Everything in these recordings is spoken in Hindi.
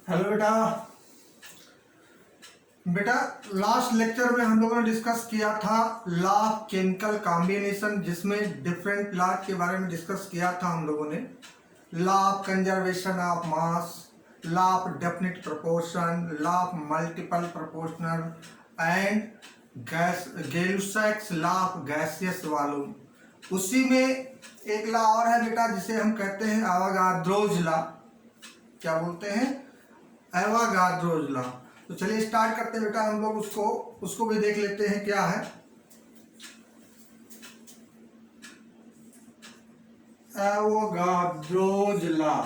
हेलो बेटा। बेटा लास्ट लेक्चर में हम लोगों ने डिस्कस किया था लॉ ऑफ केमिकल कॉम्बिनेशन, जिसमें डिफरेंट लॉ के बारे में डिस्कस किया था हम लोगों ने। Law of conservation of mass, law of definite proportion, law of multiple proportional and gas law of gaseous volume. उसी में एक लॉ और है बेटा जिसे हम कहते हैं एवोगाड्रोज लॉ। क्या बोलते हैं? Avogadro's law. तो चलिए स्टार्ट करते हैं बेटा, हम लोग उसको भी देख लेते हैं क्या है। Avogadro's law.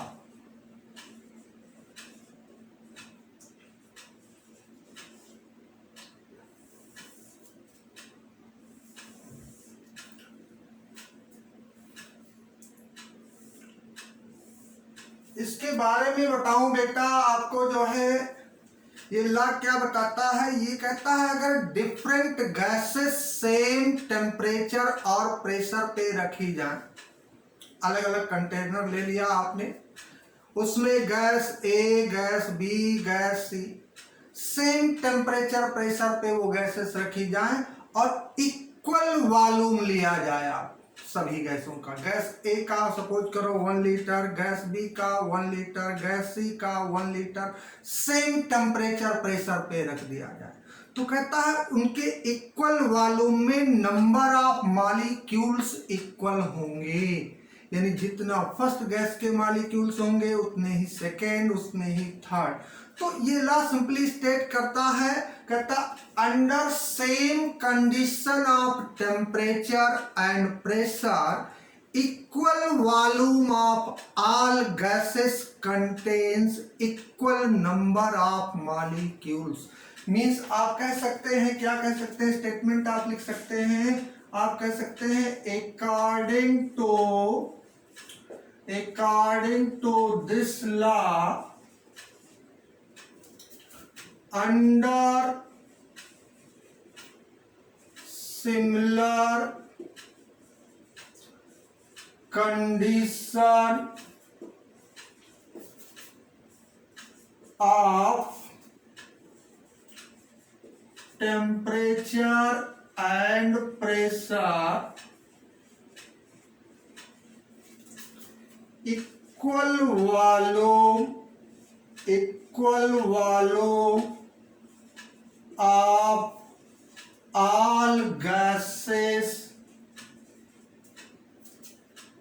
इसके बारे में बताऊं बेटा आपको, जो है ये लॉ क्या बताता है। ये कहता है अगर डिफरेंट गैसेस सेम टेम्परेचर और प्रेशर पे रखी जाए, अलग अलग कंटेनर ले लिया आपने, उसमें गैस ए, gas B, gas C, same temperature pressure पे वो गैसेस रखी जाए और इक्वल वॉल्यूम लिया जाए आप सभी गैसों का। गैस ए का सपोज करो 1 लीटर, गैस बी का 1 लीटर, गैस सी का 1 लीटर, सेम टेम्परेचर प्रेशर पे रख दिया जाए। तो कहता है उनके इक्वल वॉल्यूम में नंबर ऑफ मॉलिक्यूल्स इक्वल होंगे, यानी जितना फर्स्ट गैस के मॉलिक्यूल्स होंगे उतने ही सेकेंड, उतने ही थर्ड। तो ये लॉ सिंपली स्टेट करता है, कहता under same condition of temperature and pressure equal volume of all gases contains equal number of molecules. Means आप कह सकते हैं, क्या कह सकते हैं, स्टेटमेंट आप लिख सकते हैं, आप कह सकते हैं according to this law, under similar condition of temperature and pressure, equal volume of all gases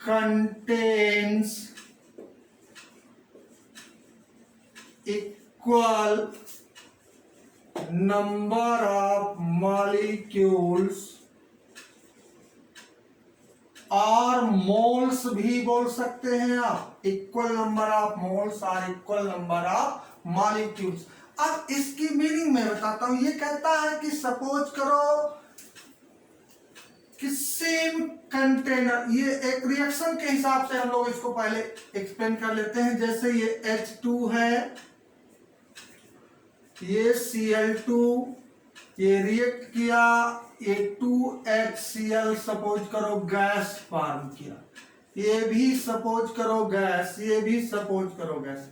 contains equal number of molecules, और मोल्स भी बोल सकते हैं आप, इक्वल नंबर ऑफ मोल्स और इक्वल नंबर ऑफ मॉलिक्यूल्स। अब इसकी मीनिंग मैं बताता हूं। ये कहता है कि सपोज करो कि सेम कंटेनर, ये एक रिएक्शन के हिसाब से हम लोग इसको पहले एक्सप्लेन कर लेते हैं। जैसे ये H2 है, ये Cl2, ये रिएक्ट किया, ये 2HCl सपोज करो गैस फॉर्म किया, ये भी सपोज करो गैस, ये भी सपोज करो गैस।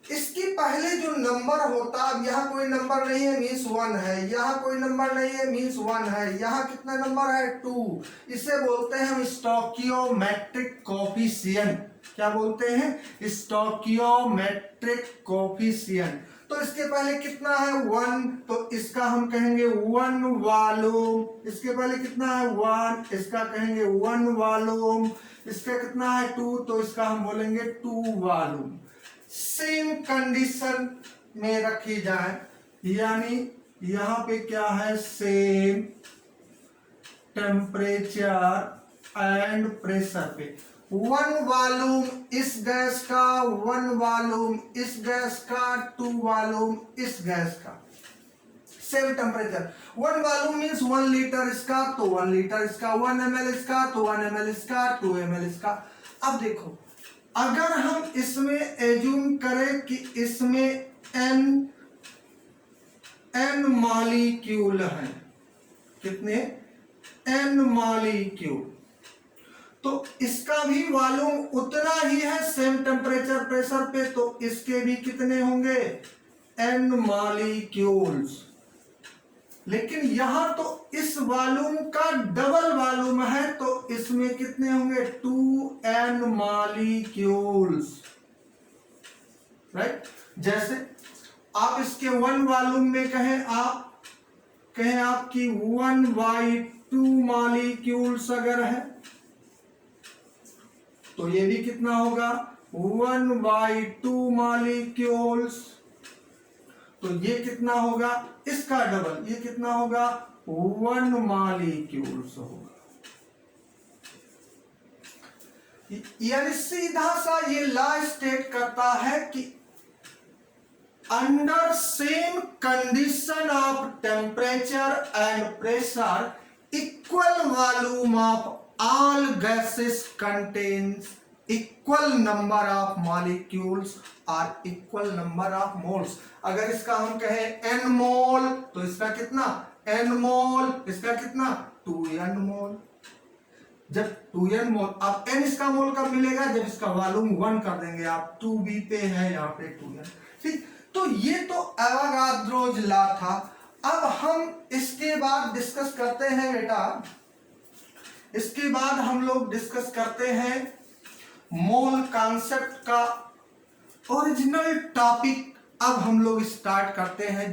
इसके पहले जो नंबर होता, अब यहाँ कोई नंबर नहीं है मीन्स 1 है, यहाँ कोई नंबर नहीं है मीन्स 1 है, यहाँ कितना नंबर है 2। इसे बोलते हैं हम स्टोइकियोमेट्रिक कोफिशिएंट। क्या बोलते हैं? Stoichiometric coefficient. तो इसके पहले कितना है 1, तो इसका हम कहेंगे 1 वॉल्यूम। इसके पहले कितना है 1, इसका कहेंगे 1 वॉल्यूम। इसका कितना है 2, तो इसका हम बोलेंगे 2 वॉल्यूम। सेम कंडीशन में रखी जाए, यानी यहां पे क्या है, सेम टेम्परेचर एंड प्रेशर पे 1 वॉल्यूम इस गैस का, 1 वॉल्यूम इस गैस का, 2 वॉल्यूम इस गैस का, same temperature. 1 volume means 1 litre इसका, तो 1 लीटर इसका, 1 ml इसका, तो 1 ml इसका, 2 ml इसका। अब देखो, अगर हम इसमें एज्यूम करें कि इसमें n मॉलिक्यूल हैं, कितने? n मॉलिक्यूल, तो इसका भी वॉल्यूम उतना ही है सेम टेम्परेचर प्रेशर पे, तो इसके भी कितने होंगे n मॉलिक्यूल्स। लेकिन यहां तो इस वॉल्यूम का डबल वॉल्यूम है, तो इसमें कितने होंगे 2n मॉलिक्यूल्स, राइट। जैसे आप इसके 1 वॉल्यूम में कहें आपकी 1/2 मॉलिक्यूल्स अगर है, तो ये भी कितना होगा 1/2 मॉलिक्यूल्स। तो ये कितना होगा इसका डबल, ये कितना होगा 1 मॉलिक्यूल्स होगा। यानी सीधा सा ये लॉ स्टेट करता है कि under same condition of temperature and pressure equal volume of all gases contains equal number of molecules or equal number of moles। अगर इसका हम कहें n मोल, तो इसका कितना n मोल, इसका कितना 2n मोल। जब 2n मोल, अब n इसका मोल कब मिलेगा जब इसका वॉल्यूम 1 कर देंगे आप, 2b पे है यहाँ पे 2n, ठीक। तो ये तो एवोगाड्रोज लॉ था। अब हम इसके बाद डिस्कस करते हैं बेटा, इसके बाद हम लोग डिस्कस करते हैं मोल कॉन्सेप्ट का ओरिजिनल टॉपिक। अब हम लोग स्टार्ट करते हैं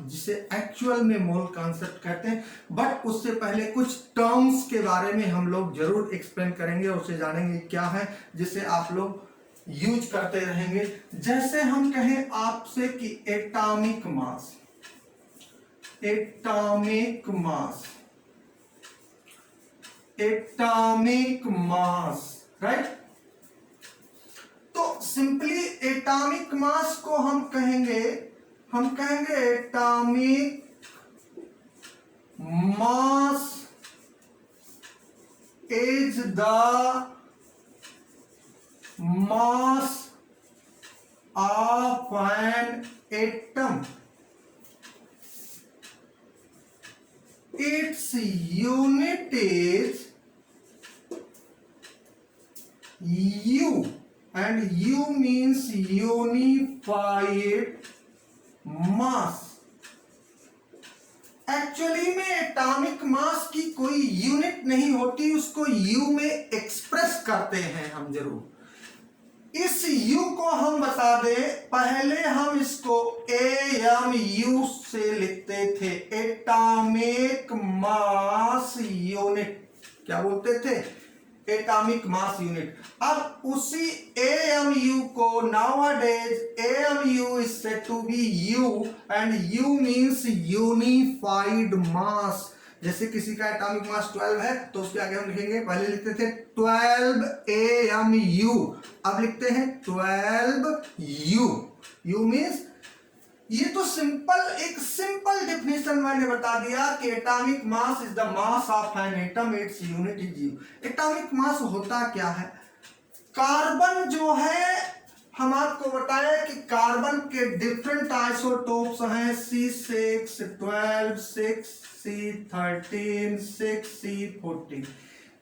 जिसे एक्चुअल में मोल कॉन्सेप्ट कहते हैं। बट उससे पहले कुछ टर्म्स के बारे में हम लोग जरूर एक्सप्लेन करेंगे, उसे जानेंगे क्या है, जिसे आप लोग यूज करते रहेंगे। जैसे हम कहें आपसे कि atomic mass, atomic mass, atomic mass, right. तो सिंपली एटॉमिक मास को हम कहेंगे atomic mass is the mass of an atom, its unit is U, and U means unified mass। Actually में एटॉमिक मास की कोई यूनिट नहीं होती, उसको U में एक्सप्रेस करते हैं हम जरूर। इस U को हम बता दें, पहले हम इसको AMU से लिखते थे, एटॉमिक मास यूनिट। क्या बोलते थे? Atomic mass unit. अब उसी AMU को nowadays AMU is said to be U and U means unified mass। जैसे किसी का एटॉमिक मास 12 है तो उसके आगे हम लिखेंगे, पहले लिखते थे 12 AMU, अब लिखते हैं 12U। U means, ये तो एक सिंपल डेफिनेशन मैंने बता दिया कि atomic mass is the mass of an atom, its unit is you. Atomic mass होता क्या है? कार्बन जो है, हम आपको बताया कि कार्बन के डिफरेंट आइसोटोप्स हैं, C6, 12, 6, C13, 6, C14।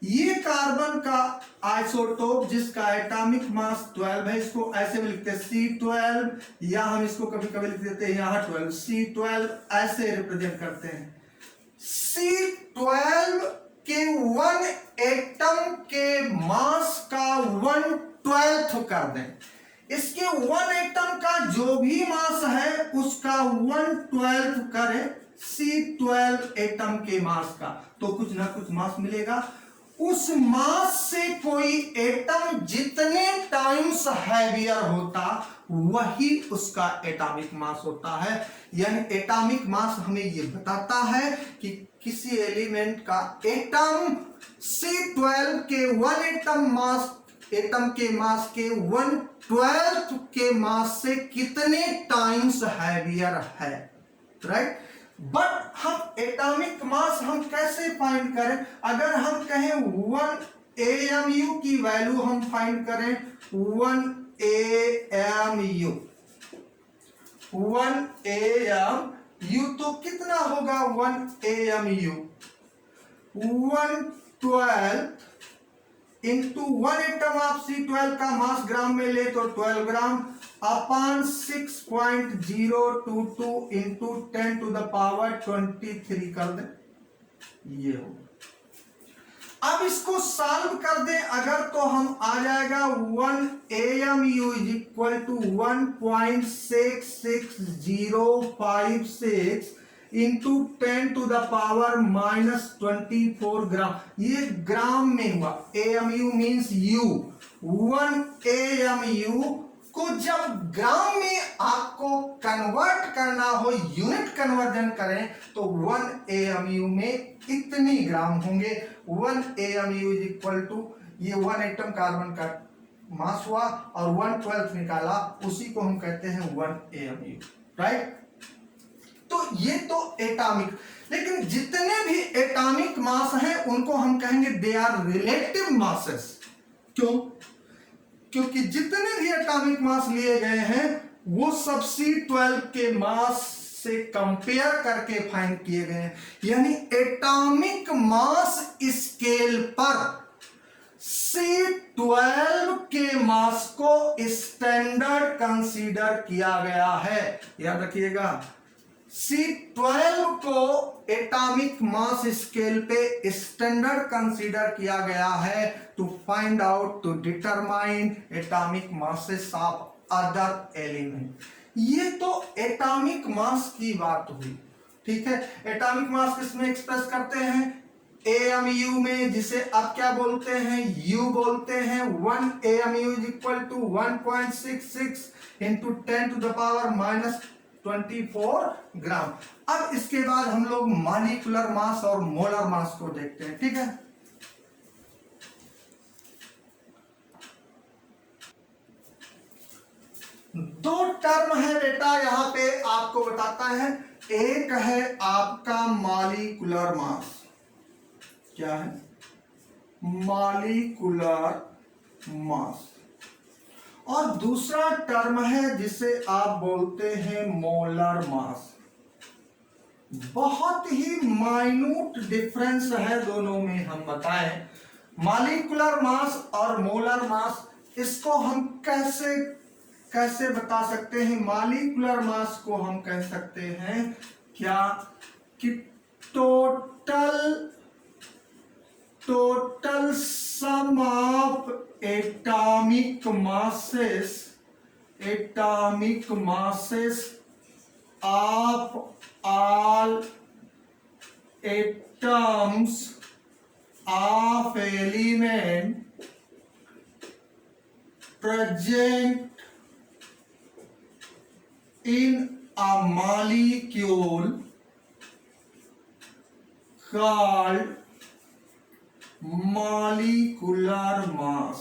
ये कार्बन का आइसोटोप जिसका एटॉमिक मास 12 है, इसको ऐसे भी लिखते हैं C12, या हम इसको कभी कभी लिख देते हैं यहाँ 12, C12 ऐसे रिप्रेजेंट करते हैं। C12 के 1 एटम के मास का 1/12 कर दें, इसके 1 एटम का जो भी मास है उसका 1/12 करें C12 एटम के मास का, तो कुछ ना कुछ मास मिलेगा। उस मास से कोई एटम जितने टाइम्स हैवियर होता वही उसका एटॉमिक मास होता है। यानी एटॉमिक मास हमें ये बताता है कि किसी एलिमेंट का एटम C12 के 1 एटम के मास के 1/12 के मास से कितने टाइम्स हैवियर है, राइट। बट हम एटॉमिक मास हम कैसे फाइंड करें? अगर हम कहें 1 AMU की वैल्यू हम फाइंड करें, 1 AMU, 1 AMU तो कितना होगा 1 AMU? 1/12 इंटू 1 एटम आप C12 का मास ग्राम में ले तो 12 gram upon 6.022 into 10 to the power 23 कर दे, ये होगा। अब इसको सॉल्व कर दे अगर तो हम आ जाएगा 1 AMU is equal to 1.66056 into 10 to the power -24 gram. ये ग्राम में हुआ, AMU मीन्स U। 1 AMU को जब ग्राम में आपको कन्वर्ट करना हो, यूनिट कन्वर्जन करें तो 1 AMU में इतनी ग्राम होंगे। 1 AMU इज इक्वल टू, ये 1 एटम कार्बन का मास हुआ और 1/12 निकाला, उसी को हम कहते हैं 1 AMU, राइट। तो ये तो एटॉमिक, लेकिन जितने भी एटॉमिक मास हैं उनको हम कहेंगे दे आर रिलेटिव मासेस। क्यों? क्योंकि जितने भी एटॉमिक मास लिए गए हैं वो सब C12 के मास से कंपेयर करके फाइंड किए गए हैं। यानी एटॉमिक मास स्केल पर C12 के मास को स्टैंडर्ड कंसीडर किया गया है। याद रखिएगा, C12 को एटॉमिक मास स्केल पे स्टैंडर्ड कंसीडर किया गया है to find out, to determine atomic masses of other element. ये तो एटॉमिक मास की बात हुई, ठीक है। एटॉमिक मास किसमें एक्सप्रेस करते हैं? AMU में, जिसे अब क्या बोलते हैं? U बोलते हैं। 1 AMU is equal to 1.66 into 10 to the power -24 gram. अब इसके बाद हम लोग मॉलिक्यूलर मास और मोलर मास को देखते हैं, ठीक है। दो टर्म है बेटा, यहां पे आपको बताता है। एक है आपका मॉलिक्यूलर मास, क्या है? Molecular mass. और दूसरा टर्म है जिसे आप बोलते हैं मोलर मास। बहुत ही माइन्यूट डिफरेंस है दोनों में, हम बताएं। मॉलिक्यूलर मास और मोलर मास, इसको हम कैसे बता सकते हैं? मॉलिक्यूलर मास को हम कह सकते हैं क्या कि total sum of atomic masses of all atoms of element present in a molecule called molecular mass।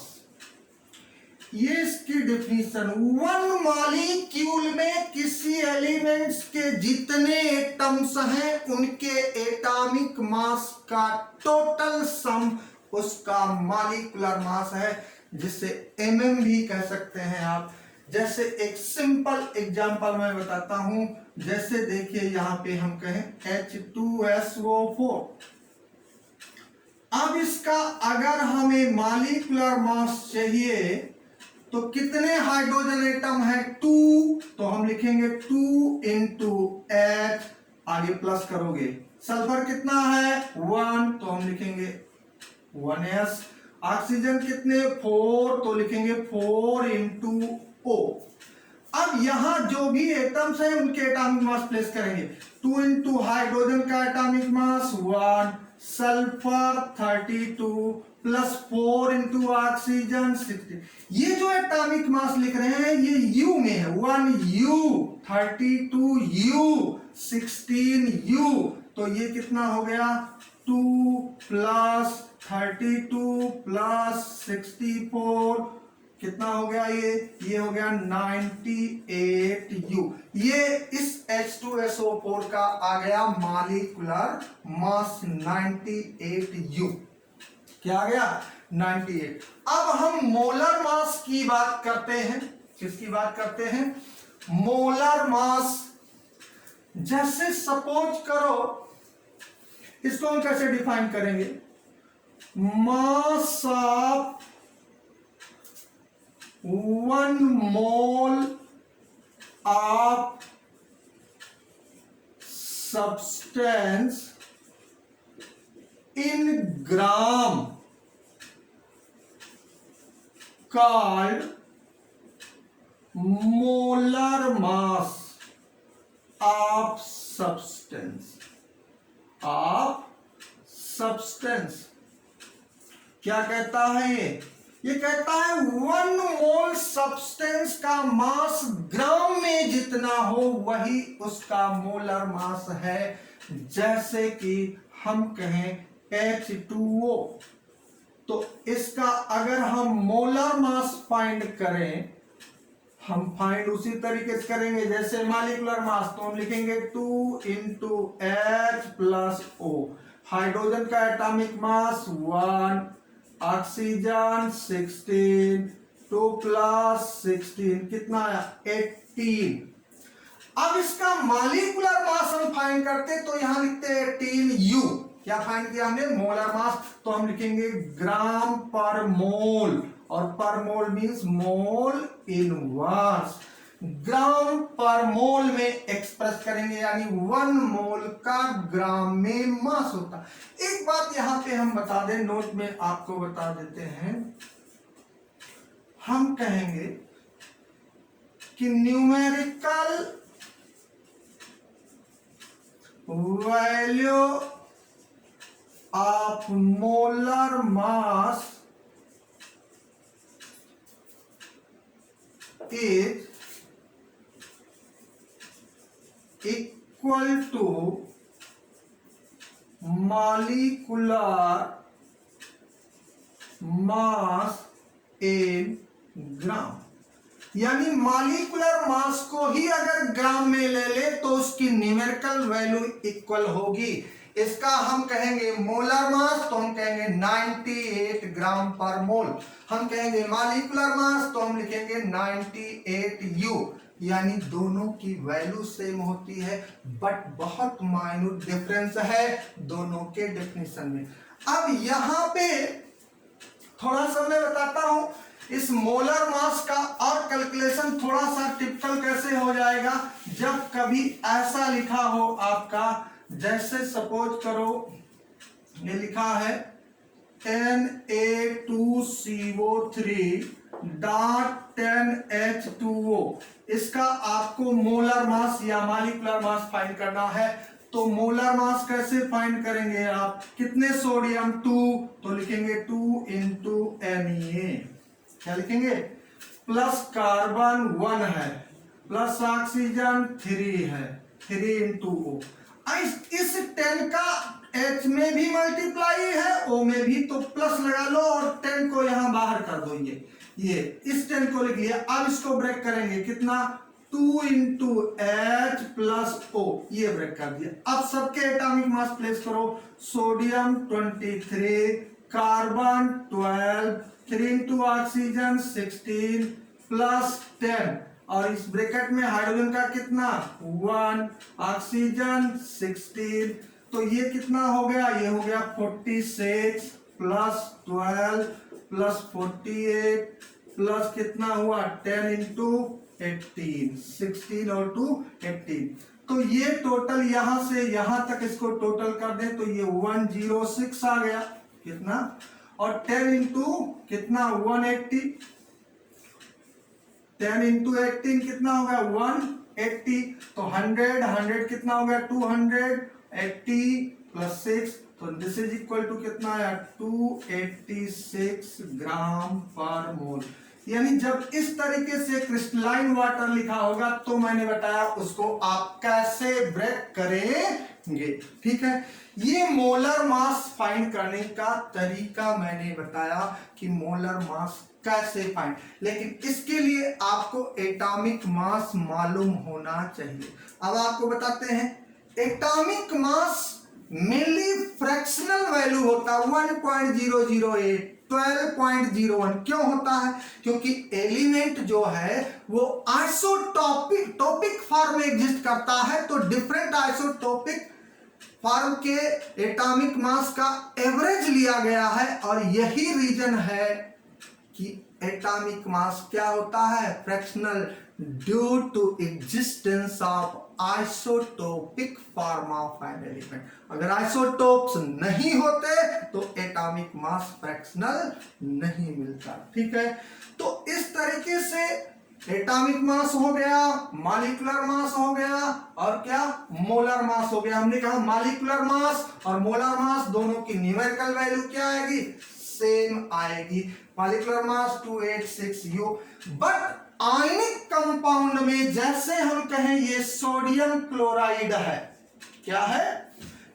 ये इसकी डेफिनेशन। 1 मॉलिक्यूल में किसी एलिमेंट्स के जितने एटम्स हैं उनके एटॉमिक मास का टोटल सम उसका मॉलिक्यूलर मास है, जिसे MM भी कह सकते हैं आप। जैसे एक सिंपल एग्जांपल मैं बताता हूं। जैसे देखिए यहां पे हम कहें H2SO4। अब इसका अगर हमें मॉलिक्यूलर मास चाहिए तो कितने हाइड्रोजन एटम है? 2। तो हम लिखेंगे 2 इंटू H, आगे प्लस करोगे। सल्फर कितना है? 1, तो हम लिखेंगे 1s। ऑक्सीजन कितने? 4, तो लिखेंगे 4 इंटू O। अब यहां जो भी एटम्स हैं उनके एटॉमिक मास प्लेस करेंगे। 2 इंटू हाइड्रोजन का atomic mass 1, sulphur 32 plus 4 into oxygen 60। ये जो एटॉमिक मास लिख रहे हैं ये U में है। 1U, 32U, 16U। तो ये कितना हो गया? 2 प्लस 32 प्लस 64 कितना हो गया? ये हो गया 98U। ये इस H2SO4 का आ गया मॉलिक्यूलर मास 98U। क्या आ गया? 98। अब हम मोलर मास की बात करते हैं। किसकी बात करते हैं? Molar mass. जैसे सपोज करो, इसको हम कैसे डिफाइन करेंगे? mass of 1 mole of substance in gram called molar mass of substance. क्या कहता है ये कहता है 1 मोल सब्सटेंस का मास ग्राम में जितना हो वही उसका मोलर मास है। जैसे कि हम कहें H2O, तो इसका अगर हम मोलर मास फाइंड करें, हम फाइंड उसी तरीके से करेंगे जैसे मॉलिक्यूलर मास, तो हम लिखेंगे 2 × H + O। हाइड्रोजन का एटॉमिक मास 1, ऑक्सीजन 16, 2 + 16 कितना आया 18। अब इसका मॉलिक्यूलर मास हम फाइंड करते तो यहां लिखते हैं 18U। क्या फाइंड किया हमने मोलर मास, तो हम लिखेंगे ग्राम पर मोल, और पर मोल मींस मोल इनवर्स, ग्राम पर मोल में एक्सप्रेस करेंगे, यानी 1 मोल का ग्राम में मास होता। एक बात यहां पे हम बता दें, नोट में आपको बता देते हैं, हम कहेंगे कि numerical value of molar mass is equal to molecular mass in ग्राम। यानी मॉलिक्यूलर मास को ही अगर ग्राम में ले ले तो उसकी न्यूमेरिकल वैल्यू इक्वल होगी। इसका हम कहेंगे मोलर मास, तो हम कहेंगे 98 ग्राम पर मोल। हम कहेंगे मॉलिक्यूलर मास, तो हम लिखेंगे 98U। यानी दोनों की वैल्यू सेम होती है, बट बहुत माइन्यूट डिफरेंस है दोनों के डेफिनेशन में। अब यहाँ पे थोड़ा सा मैं बताता हूं इस मोलर मास का, और कैलकुलेशन थोड़ा सा टिपिकल कैसे हो जाएगा जब कभी ऐसा लिखा हो आपका, जैसे सपोज करो ये लिखा है Na2CO3.10H2O। इसका आपको मोलर मास या मॉलिक्यूलर मास फाइंड करना है। तो मोलर मास कैसे फाइंड करेंगे आप, कितने सोडियम 2, तो लिखेंगे 2 × Na। क्या लिखेंगे, प्लस कार्बन 1 है, प्लस ऑक्सीजन 3 है, 3 × O। इस 10 का H में भी मल्टीप्लाई है, O में भी, तो प्लस लगा लो और 10 को यहां बाहर कर दो। ये इस 10 को लिख लिया। अब इसको ब्रेक करेंगे, कितना 2 × H + O, ये ब्रेक कर दिया। अब सबके एटॉमिक मास प्लेस करो, सोडियम 23, कार्बन 12, 3 × ऑक्सीजन 16 + 10, और इस ब्रैकेट में हाइड्रोजन का कितना 1, ऑक्सीजन 16, तो ये कितना हो गया, ये हो गया 46 + 12 + 48 प्लस कितना हुआ 10 × 18, 16 और 2 18। तो ये टोटल यहां से यहां तक इसको टोटल कर दें तो ये 106 आ गया, कितना, और 10 × कितना 180, 10 × 18 कितना हो गया 180, तो 100 कितना हो गया 280 + 6, तो दिस इज इक्वल टू कितना आया 286 ग्राम पर मोल। यानी जब इस तरीके से क्रिस्टलाइन वाटर लिखा होगा तो मैंने बताया उसको आप कैसे ब्रेक करेंगे, ठीक है। ये मोलर मास फाइंड करने का तरीका मैंने बताया कि मोलर मास कैसे फाइंड, लेकिन इसके लिए आपको एटॉमिक मास मालूम होना चाहिए। अब आपको बताते हैं atomic mass mainly fractional value होता है 1.008, 12.01। क्यों होता है, क्योंकि एलिमेंट जो है वो आइसोटॉपिक फॉर्म में एग्जिस्ट करता है, तो डिफरेंट आइसोटॉपिक फॉर्म के एटॉमिक मास का एवरेज लिया गया है, और यही रीजन है कि एटॉमिक मास क्या होता है, fractional, due to existence of isotopic form of an element. अगर आइसोटोप्स नहीं होते तो एटॉमिक मास फ्रैक्शनल नहीं मिलता। ठीक है, तो इस तरीके से एटॉमिक मास हो गया, मॉलिक्यूलर मास हो गया, और क्या, मोलर मास हो गया। हमने कहा मॉलिक्यूलर मास और मोलर मास दोनों की न्यूमेरिकल वैल्यू क्या आएगी, सेम आएगी। Molecular mass 286 U। But ionic compound में जैसे हम कहें ये सोडियम क्लोराइड है, क्या है,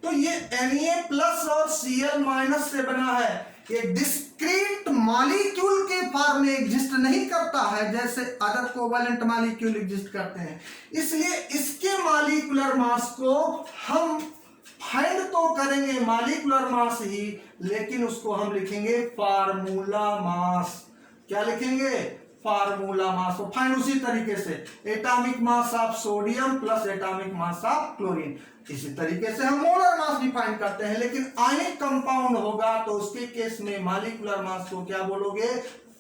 तो ये Na+ और Cl- से बना है। ये डिस्क्रीट मॉलिक्यूल के फॉर्म में एग्जिस्ट नहीं करता है जैसे अदर कोवैलेंट मॉलिक्यूल एग्जिस्ट करते हैं। इसलिए इसके मॉलिक्यूलर मास को हम फाइंड तो करेंगे मॉलिक्यूलर मास ही, लेकिन उसको हम लिखेंगे फार्मूला मास। क्या लिखेंगे, फार्मूला मास। तो फाइंड उसी तरीके से atomic mass of sodium plus atomic mass of chlorine. इसी तरीके से हम मोलर मास भी फाइंड करते हैं, लेकिन आयनिक कंपाउंड होगा तो उसके केस में मॉलिक्यूलर मास को क्या बोलोगे,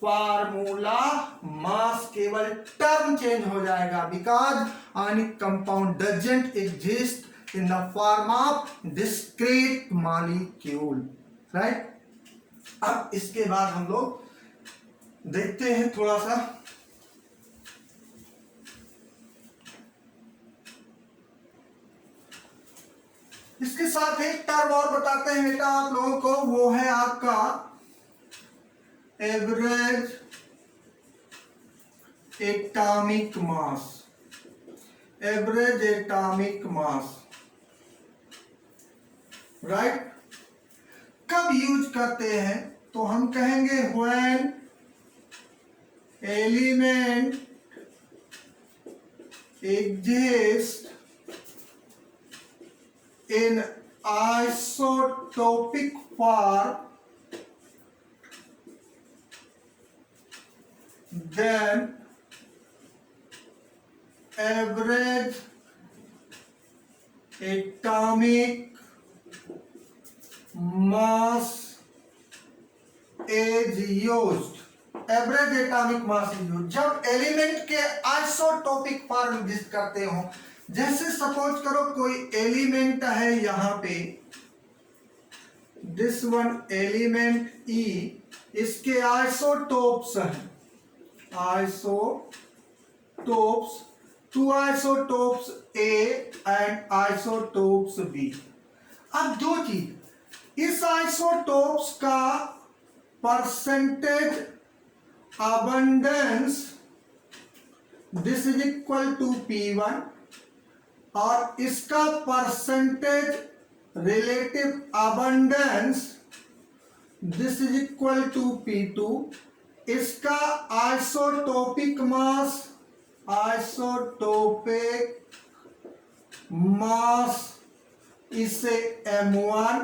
फार्मूला मास। केवल टर्म चेंज हो जाएगा, because ionic compound doesn't exist in the form of discrete molecule, right. अब इसके बाद हम लोग देखते हैं थोड़ा सा, इसके साथ एक टर्म और बताते हैं बेटा आप लोगों को, वो है आपका एवरेज एटॉमिक मास। एवरेज एटॉमिक मास, राइट। कब यूज करते हैं, तो हम कहेंगे when element exist in isotopic form, then average atomic mass is used। Average atomic mass is used जब एलिमेंट के आइसोटोपिक फॉर्म एग्जिस्ट करते हो। जैसे सपोज करो कोई एलिमेंट है यहां पे, दिस वन एलिमेंट E, इसके आइसोटोप्स हैं, isotopes, 2 isotopes A and isotopes B। अब दो चीज, इस आइसोटोप्स का percentage abundance, this is equal to P1, और इसका percentage relative abundance, this is equal to P2। इसका आइसोटोपिक मास, आइसोटोपिक मास इसे M1,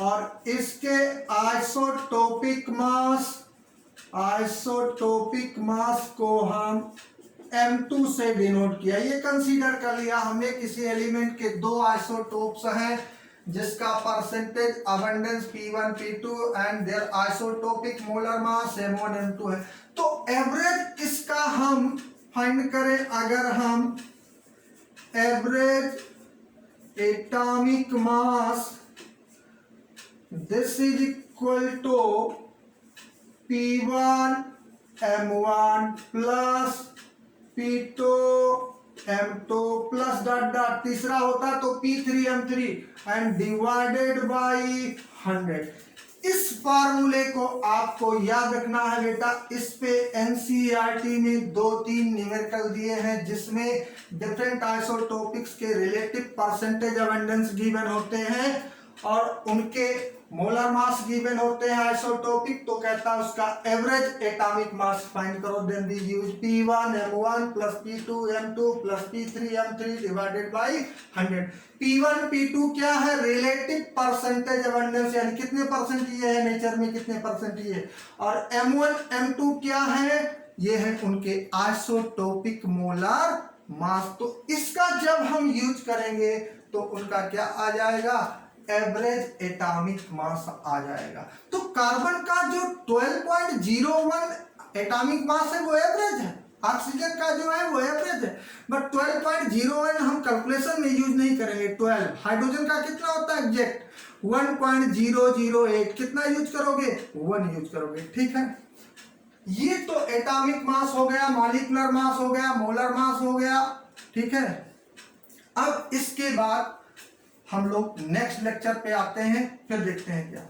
और इसके आइसोटोपिक मास, आइसोटोपिक मास को हम M2 से डिनोट किया। ये कंसीडर कर लिया हमने किसी एलिमेंट के दो आइसोटोप्स हैं जिसका percentage abundance P1 P2 and their isotopic molar mass M1 M2 है। तो एवरेज इसका हम फाइंड करें, अगर हम average atomic mass this is equal to P1 M1 plus P2 M2 plus dot dot, तीसरा होता तो P3 M3 and divided by 100। इस फार्मूले को आपको याद रखना है बेटा। इस पे एनसीईआरटी में 2-3 न्यूमेरिकल दिए हैं जिसमें डिफरेंट आइसोटोपिक्स के रिलेटिव परसेंटेज अबंडेंस गिवन होते हैं और उनके मोलर मास गिवन होते हैं आइसोटोपिक। तो कहता है उसका एवरेज एटॉमिक मास फाइंड करो, then we use P1 M1 plus P2 M2 plus P3 M3 divided by 100। P1 P2 क्या है, रिलेटिव परसेंटेज अबंडेंस, यानी कितने परसेंट ये है नेचर में, कितने परसेंट ये, और M1 M2 क्या है, ये है उनके आइसोटोपिक मोलर मास। तो इसका जब हम यूज करेंगे तो उनका क्या आ जाएगा, एवरेज एटॉमिक मास आ जाएगा। तो कार्बन का जो 12.01 एटॉमिक मास है वो एवरेज है, ऑक्सीजन का जो है वो एवरेज है, बट 12.01 हम कैलकुलेशन में यूज नहीं करेंगे। 12 हाइड्रोजन का कितना होता है एग्जैक्ट 1.008, कितना यूज करोगे 1 यूज करोगे, ठीक है। ये तो एटॉमिक मास हो गया, मॉलिक्यूलर मास हो गया, मोलर मास हो गया, ठीक है। अब इसके बाद हम लोग नेक्स्ट लेक्चर पे आते हैं, फिर देखते हैं क्या।